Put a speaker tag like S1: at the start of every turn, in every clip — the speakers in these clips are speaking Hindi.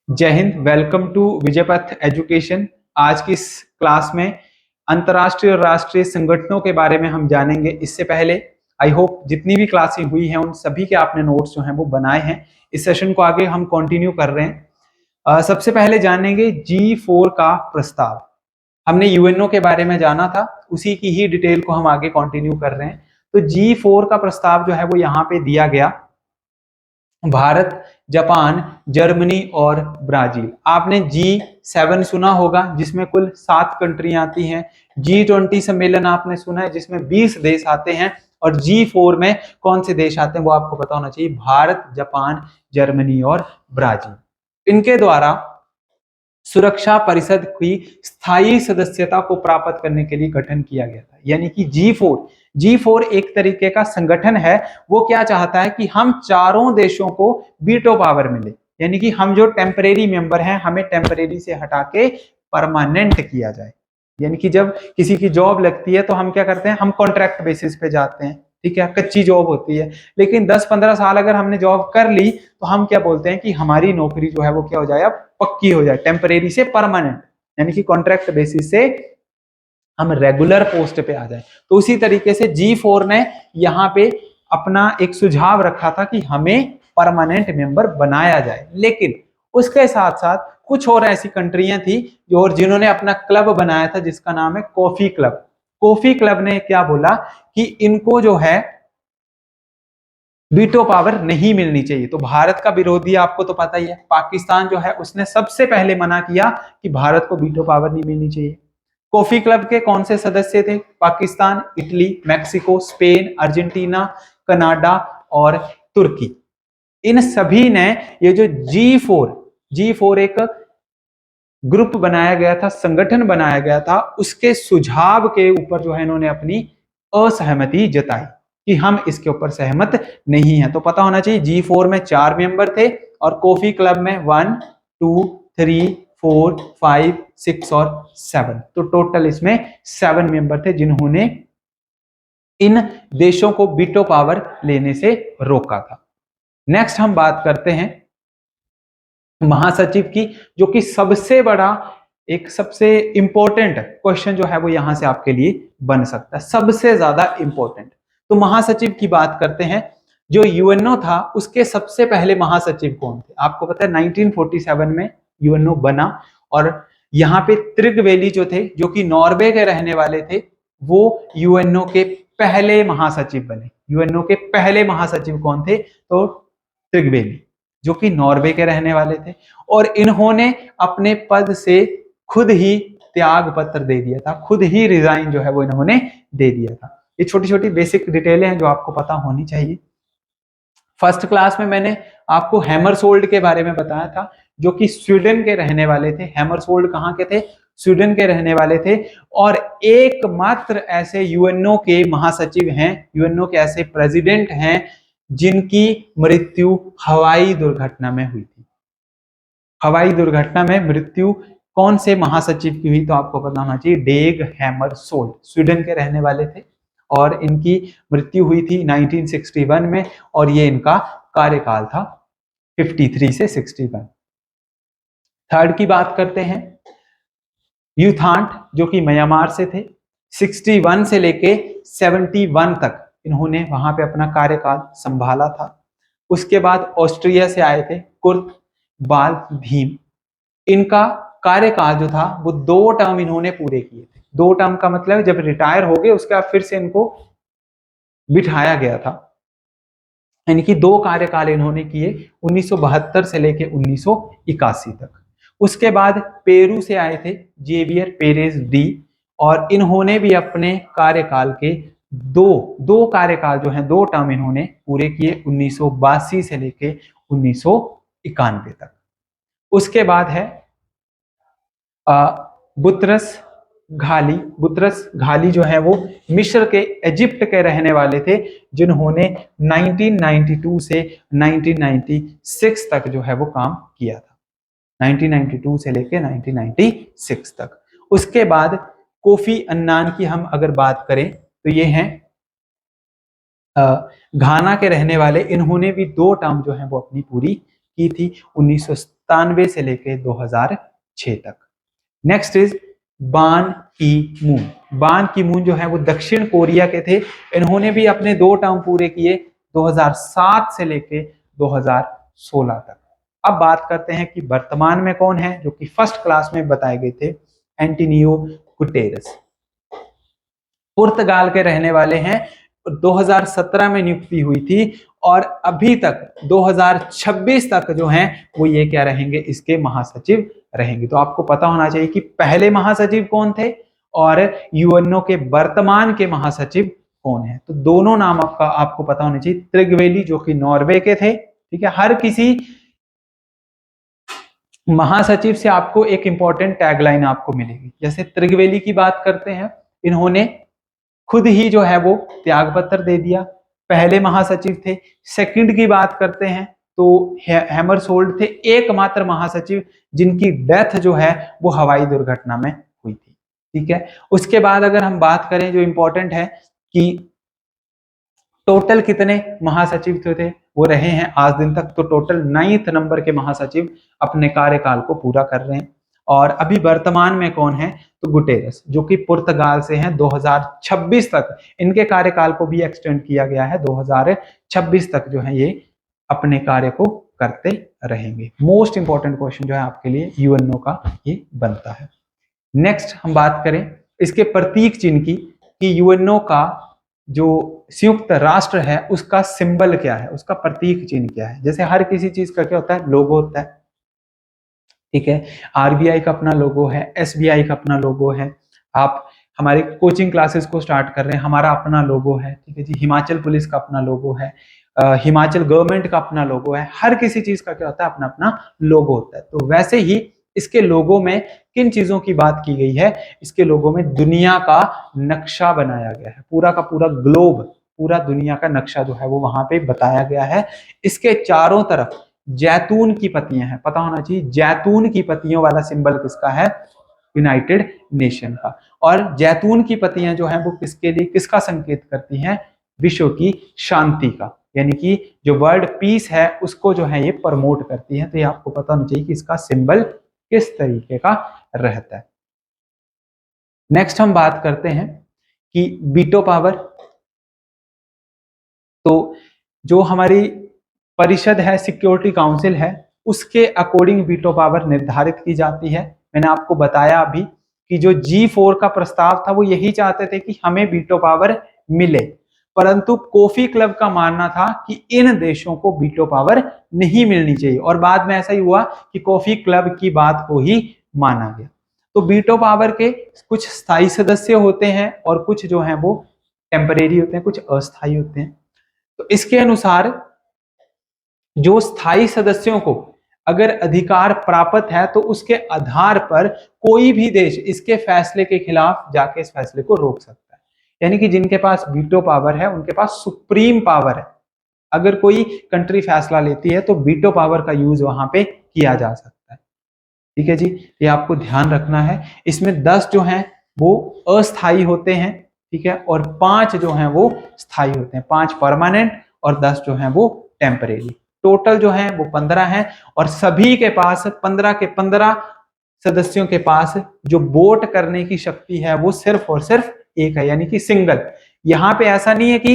S1: जय हिंद। Welcome to Vijaypath education. आज की इस क्लास में अंतर्राष्ट्रीय और राष्ट्रीय संगठनों के बारे में हम जानेंगे। इससे पहले आई होप जितनी भी क्लासें हुई हैं उन सभी के आपने नोट्स जो हैं वो बनाए हैं। इस सेशन को आगे हम कंटिन्यू कर रहे हैं। सबसे पहले जानेंगे G4 का प्रस्ताव। हमने यूएनओ के बारे में जाना था, उसी की ही डिटेल को हम आगे कंटिन्यू कर रहे हैं। तो G4 का प्रस्ताव जो है वो यहाँ पे दिया गया। भारत, जापान, जर्मनी और ब्राजील। आपने G7 सुना होगा जिसमें कुल 7 कंट्री आती हैं। G20 सम्मेलन आपने सुना है जिसमें 20 देश आते हैं। और G4 में कौन से देश आते हैं वो आपको पता होना चाहिए। भारत, जापान, जर्मनी और ब्राजील। इनके द्वारा सुरक्षा परिषद की स्थायी सदस्यता को प्राप्त करने के लिए गठन किया गया था। यानी कि G4 एक तरीके का संगठन है। वो क्या चाहता है कि हम चारों देशों को वीटो पावर मिले, यानी कि हम जो टेम्परेरी मेंबर हैं हमें टेम्परेरी से हटा के परमानेंट किया जाए। यानी कि जब किसी की जॉब लगती है तो हम क्या करते हैं, हम कॉन्ट्रैक्ट बेसिस पे जाते हैं, ठीक है, कच्ची जॉब होती है। लेकिन 10-15 साल अगर हमने जॉब कर ली तो हम क्या बोलते हैं कि हमारी नौकरी जो है वो क्या हो जाए, अब पक्की हो जाए, टेम्परेरी से परमानेंट, यानी कि कॉन्ट्रैक्ट बेसिस से हम रेगुलर पोस्ट पे आ जाए। तो उसी तरीके से G4 ने यहाँ पे अपना एक सुझाव रखा था कि हमें परमानेंट मेंबर बनाया जाए। लेकिन उसके साथ साथ कुछ और ऐसी कंट्रियां थी जो और जिन्होंने अपना क्लब बनाया था जिसका नाम है कॉफी क्लब। कॉफी क्लब ने क्या बोला कि इनको जो है वीटो पावर नहीं मिलनी चाहिए। तो भारत का विरोधी आपको तो पता ही है, पाकिस्तान जो है उसने सबसे पहले मना किया कि भारत को वीटो पावर नहीं मिलनी चाहिए। कॉफी क्लब के कौन से सदस्य थे? Pakistan, Italy, Mexico, Spain, Argentina, Canada और तुर्की। इन सभी ने ये जो G4 एक ग्रुप बनाया गया था, संगठन बनाया गया था, उसके सुझाव के ऊपर जो है इन्होंने अपनी असहमति जताई कि हम इसके ऊपर सहमत नहीं है। तो पता होना चाहिए G4 में 4 मेंबर थे और कॉफी क्लब में 1, 2, 3, 4, 5, 6 और 7। तो टोटल इसमें 7 मेंबर थे जिन्होंने इन देशों को वीटो पावर लेने से रोका था। नेक्स्ट हम बात करते हैं महासचिव की, जो कि सबसे बड़ा एक सबसे इंपॉर्टेंट क्वेश्चन जो है वो यहां से आपके लिए बन सकता है, सबसे ज्यादा इंपॉर्टेंट। तो महासचिव की बात करते हैं। जो यूएनओ था उसके सबसे पहले महासचिव कौन थे? आपको पता है 1947 में यूएनओ बना और यहाँ पे त्रिगवेली जो थे, जो कि नॉर्वे के रहने वाले थे, वो यूएनओ के पहले महासचिव बने। यूएनओ के पहले महासचिव कौन थे? तो त्रिगवेली, जो कि नॉर्वे के रहने वाले थे। और इन्होंने अपने पद से खुद ही त्याग पत्र दे दिया था, खुद ही रिजाइन जो है वो इन्होंने दे दिया था। ये छोटी छोटी बेसिक डिटेलें हैं जो आपको पता होनी चाहिए। फर्स्ट क्लास में मैंने आपको हैमरसोल्ड के बारे में बताया था, जो कि स्वीडन के रहने वाले थे। हैमरसोल्ड कहाँ के थे? स्वीडन के रहने वाले थे। और एकमात्र ऐसे यूएनओ के महासचिव हैं, यूएनओ के ऐसे प्रेसिडेंट हैं जिनकी मृत्यु हवाई दुर्घटना में हुई थी। हवाई दुर्घटना में मृत्यु कौन से महासचिव की हुई? तो आपको पता होना चाहिए डेग हैमरसोल्ड, स्वीडन के रहने वाले थे और इनकी मृत्यु हुई थी 1961 में और ये इनका कार्यकाल था 53 से 61। थर्ड की बात करते हैं, यूथांट, जो कि म्यांमार से थे। 61 से लेके 71 तक इन्होंने वहां पे अपना कार्यकाल संभाला था। उसके बाद ऑस्ट्रिया से आए थे कुर्त बाल भीम। इनका कार्यकाल जो था वो 2 टर्म इन्होंने पूरे किए थे। 2 टर्म का मतलब जब रिटायर हो गए उसके बाद फिर से इनको बिठाया गया था, यानी कि 2 कार्यकाल इन्होंने किए 1972 से लेके 1981 तक। उसके बाद पेरू से आए थे जेवियर पेरेज डी और इन्होंने भी अपने कार्यकाल के दो कार्यकाल जो हैं 2 टर्म इन्होंने पूरे किए 1982 से लेके 1991 तक। उसके बाद है बुतरस घाली जो है वो मिस्र के, इजिप्ट के रहने वाले थे, जिन्होंने 1992 से 1996 तक जो है वो काम किया था, 1992 से लेके 1996 तक। उसके बाद कोफी अन्नान की हम अगर बात करें तो ये हैं घाना के रहने वाले। इन्होंने भी 2 टर्म जो है वो अपनी पूरी की थी 1997 से लेके 2006 तक। नेक्स्ट इज बान की मून। बान की मून जो है वो दक्षिण कोरिया के थे। इन्होंने भी अपने 2 टर्म पूरे किए 2007 से लेके 2016 तक। अब बात करते हैं कि वर्तमान में कौन है, जो कि फर्स्ट क्लास में बताए गए थे, एंटोनियो गुटेरेस। पुर्तगाल के रहने वाले हैं। 2017 में नियुक्ति हुई थी और अभी तक 2026 तक जो हैं वो ये क्या रहेंगे, इसके महासचिव रहेंगे। तो आपको पता होना चाहिए कि पहले महासचिव कौन थे और यूएनओ के वर्तमान के महासचिव कौन है। तो दोनों नाम आपको पता होने चाहिए। त्रिगवेली जो कि नॉर्वे के थे, ठीक है। हर किसी महासचिव से आपको एक इंपॉर्टेंट टैगलाइन आपको मिलेगी। जैसे त्रिगवेली की बात करते हैं, इन्होंने खुद ही जो है वो त्याग पत्र दे दिया, पहले महासचिव थे। सेकंड की बात करते हैं तो हैमरसोल्ड थे, एकमात्र महासचिव जिनकी डेथ जो है वो हवाई दुर्घटना में हुई थी, ठीक है। उसके बाद अगर हम बात करें जो इंपॉर्टेंट है कि टोटल कितने महासचिव थे वो रहे हैं आज दिन तक, तो टोटल 9th नंबर के महासचिव अपने कार्यकाल को पूरा कर रहे हैं। और अभी वर्तमान में कौन है, तो गुटेरेस जो कि पुर्तगाल से हैं। 2026 तक इनके कार्यकाल को भी एक्सटेंड किया गया है, 2026 तक जो है ये अपने कार्य को करते रहेंगे। मोस्ट इंपॉर्टेंट क्वेश्चन जो है आपके लिए यूएनओ का ये बनता है। नेक्स्ट हम बात करें इसके प्रतीक चिन्ह की, कि यूएनओ का जो संयुक्त राष्ट्र है उसका सिंबल क्या है, उसका प्रतीक चिन्ह क्या है। जैसे हर किसी चीज का क्या होता है, लोगो होता है, ठीक है। आरबीआई का अपना लोगो है, एसबीआई का अपना लोगो है। आप हमारे कोचिंग क्लासेस को स्टार्ट कर रहे हैं, हमारा अपना लोगो है, ठीक है जी। हिमाचल पुलिस का अपना लोगो है, हिमाचल गवर्नमेंट का अपना लोगो है। हर किसी चीज का क्या होता है, अपना अपना लोगो होता है। तो वैसे ही इसके लोगो में किन चीजों की बात की गई है, इसके लोगो में दुनिया का नक्शा बनाया गया है, पूरा का पूरा ग्लोब, पूरा दुनिया का नक्शा जो है वो वहां पे बताया गया है। इसके चारों तरफ जैतून की पत्तियां हैं, पता होना चाहिए जैतून की पत्तियों वाला सिंबल किसका है, यूनाइटेड नेशन का। और जैतून की पत्तियां जो है वो किसके लिए, किसका संकेत करती हैं, विश्व की शांति का, यानी कि जो वर्ल्ड पीस है उसको जो है ये प्रमोट करती है। तो ये आपको पता होना चाहिए कि इसका सिंबल किस तरीके का रहता है। नेक्स्ट हम बात करते हैं कि वीटो पावर। तो जो हमारी परिषद है, सिक्योरिटी काउंसिल है, उसके अकॉर्डिंग वीटो पावर निर्धारित की जाती है। मैंने आपको बताया अभी कि जो G4 का प्रस्ताव था वो यही चाहते थे कि हमें वीटो पावर मिले, परंतु कॉफी क्लब का मानना था कि इन देशों को वीटो पावर नहीं मिलनी चाहिए। और बाद में ऐसा ही हुआ कि कॉफी क्लब की बात को ही माना गया। तो वीटो पावर के कुछ स्थायी सदस्य होते हैं और कुछ जो है वो टेम्परेरी होते हैं, कुछ अस्थायी होते हैं। तो इसके अनुसार जो स्थायी सदस्यों को अगर अधिकार प्राप्त है तो उसके आधार पर कोई भी देश इसके फैसले के खिलाफ जाके इस फैसले को रोक सकता है। यानी कि जिनके पास वीटो पावर है उनके पास सुप्रीम पावर है। अगर कोई कंट्री फैसला लेती है तो वीटो पावर का यूज वहां पे किया जा सकता है, ठीक है जी। ये आपको ध्यान रखना है। इसमें 10 जो हैं वो अस्थायी होते हैं, ठीक है, और 5 जो हैं वो स्थायी होते हैं। 5 परमानेंट और 10 जो हैं वो टेम्परेरी। टोटल जो है वो 15 है और सभी के पास 15 के 15 सदस्यों के पास जो वोट करने की शक्ति है वो सिर्फ और सिर्फ एक है, यानी कि सिंगल। यहां पे ऐसा नहीं है कि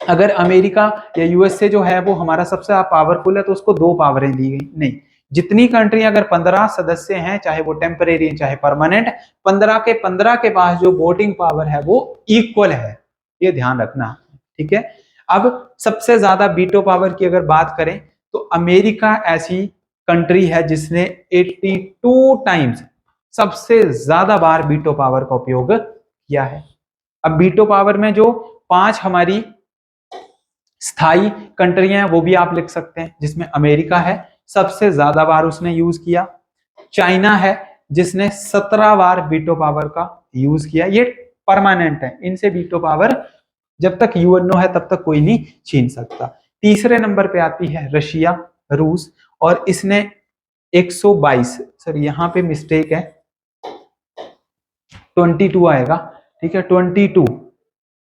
S1: अगर अमेरिका या यूएसए जो है वो हमारा सबसे पावरफुल है तो उसको 2 पावरें दी गई, नहीं। जितनी कंट्री अगर 15 सदस्य हैं, चाहे वो टेम्परेरी हैं चाहे परमानेंट, 15 के 15 के पास जो वोटिंग पावर है वो इक्वल है, ये ध्यान रखना, ठीक है। अब सबसे ज्यादा वीटो पावर की अगर बात करें तो अमेरिका ऐसी कंट्री है जिसने 82 टाइम्स, सबसे ज्यादा बार वीटो पावर का उपयोग किया है। अब वीटो पावर में जो 5 हमारी स्थायी कंट्रियां हैं वो भी आप लिख सकते हैं, जिसमें अमेरिका है, सबसे ज्यादा बार उसने यूज किया। चाइना है जिसने 17 बार वीटो पावर का यूज किया, ये परमानेंट है, इनसे वीटो पावर जब तक यूएनओ है तब तक कोई नहीं छीन सकता। तीसरे नंबर पे आती है रशिया, रूस, और इसने 122, सॉरी यहाँ पे मिस्टेक है, 22 आएगा, ठीक है, 22।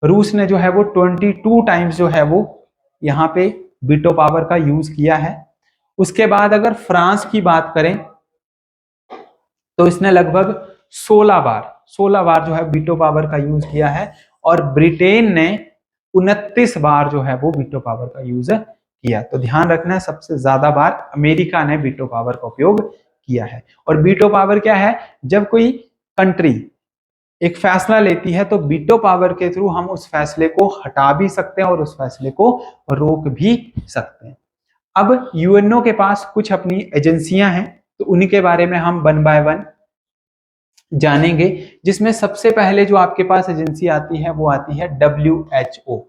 S1: रूस ने जो है वो 22 टाइम्स जो है वो यहाँ पे वीटो पावर का यूज किया है। उसके बाद अगर फ्रांस की बात करें तो इसने लगभग 16 बार जो है वीटो पावर का यूज किया है, और ब्रिटेन ने 29 बार जो है वो वीटो पावर का यूज किया। तो ध्यान रखना है, सबसे ज्यादा बार अमेरिका ने वीटो पावर का उपयोग किया है। और वीटो पावर क्या है, जब कोई कंट्री एक फैसला लेती है तो वीटो पावर के थ्रू हम उस फैसले को हटा भी सकते हैं और उस फैसले को रोक भी सकते हैं। अब यूएनओ के पास कुछ अपनी एजेंसियां हैं, तो उन्हीं के बारे में हम वन बाय वन जानेंगे। जिसमें सबसे पहले जो आपके पास एजेंसी आती है वो आती है WHO,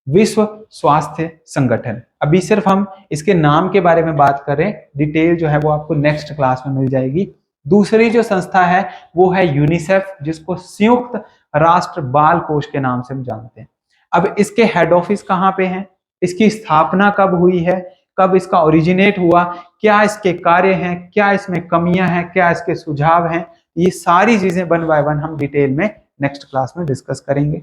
S1: विश्व स्वास्थ्य संगठन। अभी सिर्फ हम इसके नाम के बारे में बात करें, डिटेल जो है वो आपको नेक्स्ट क्लास में मिल जाएगी। दूसरी जो संस्था है वो है यूनिसेफ, जिसको संयुक्त राष्ट्र बाल कोष के नाम से हम जानते हैं। अब इसके हेड ऑफिस कहाँ पे है, इसकी स्थापना कब हुई है, कब इसका ओरिजिनेट हुआ, क्या इसके कार्य हैं, क्या इसमें कमियां हैं, क्या इसके सुझाव हैं, ये सारी चीजें वन बाय वन हम डिटेल में नेक्स्ट क्लास में डिस्कस करेंगे।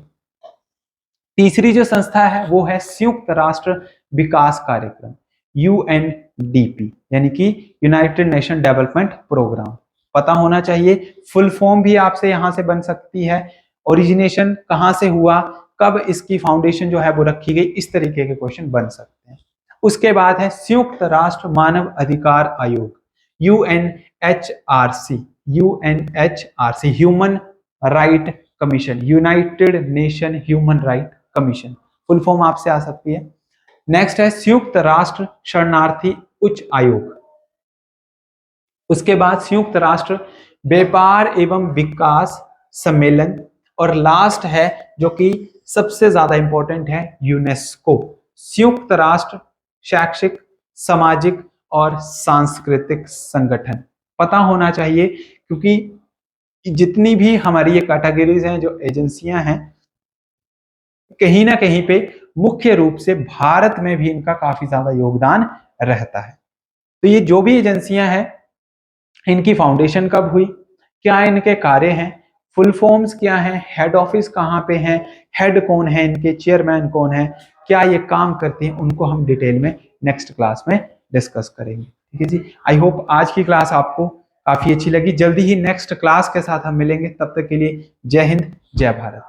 S1: तीसरी जो संस्था है वो है संयुक्त राष्ट्र विकास कार्यक्रम, UNDP, यानी कि यूनाइटेड नेशन डेवलपमेंट प्रोग्राम। पता होना चाहिए, फुल फॉर्म भी आपसे यहां से बन सकती है, ओरिजिनेशन कहां से हुआ, कब इसकी फाउंडेशन जो है वो रखी गई, इस तरीके के क्वेश्चन बन सकते हैं। उसके बाद है संयुक्त राष्ट्र मानव अधिकार आयोग, UNHRC, human right commission, United nation human right commission, full form आपसे आ सकती है। नेक्स्ट है संयुक्त राष्ट्र शरणार्थी उच्च आयोग। उसके बाद संयुक्त राष्ट्र व्यापार एवं विकास सम्मेलन, और लास्ट है जो कि सबसे ज्यादा इंपॉर्टेंट है, यूनेस्को, संयुक्त राष्ट्र शैक्षिक सामाजिक और सांस्कृतिक संगठन। पता होना चाहिए, क्योंकि जितनी भी हमारी ये कैटेगरीज हैं, जो एजेंसियां हैं, कहीं ना कहीं पे मुख्य रूप से भारत में भी इनका काफी ज्यादा योगदान रहता है। तो ये जो भी एजेंसियां हैं, इनकी फाउंडेशन कब हुई, क्या इनके कार्य हैं, फुल फॉर्म्स क्या हैं, हेड ऑफिस कहाँ पे हैं, हेड कौन है, इनके चेयरमैन कौन है, क्या ये काम करते हैं, उनको हम डिटेल में नेक्स्ट क्लास में डिस्कस करेंगे। ठीक है जी। आई होप आज की क्लास आपको काफी अच्छी लगी। जल्दी ही नेक्स्ट क्लास के साथ हम मिलेंगे, तब तक के लिए जय हिंद जय भारत।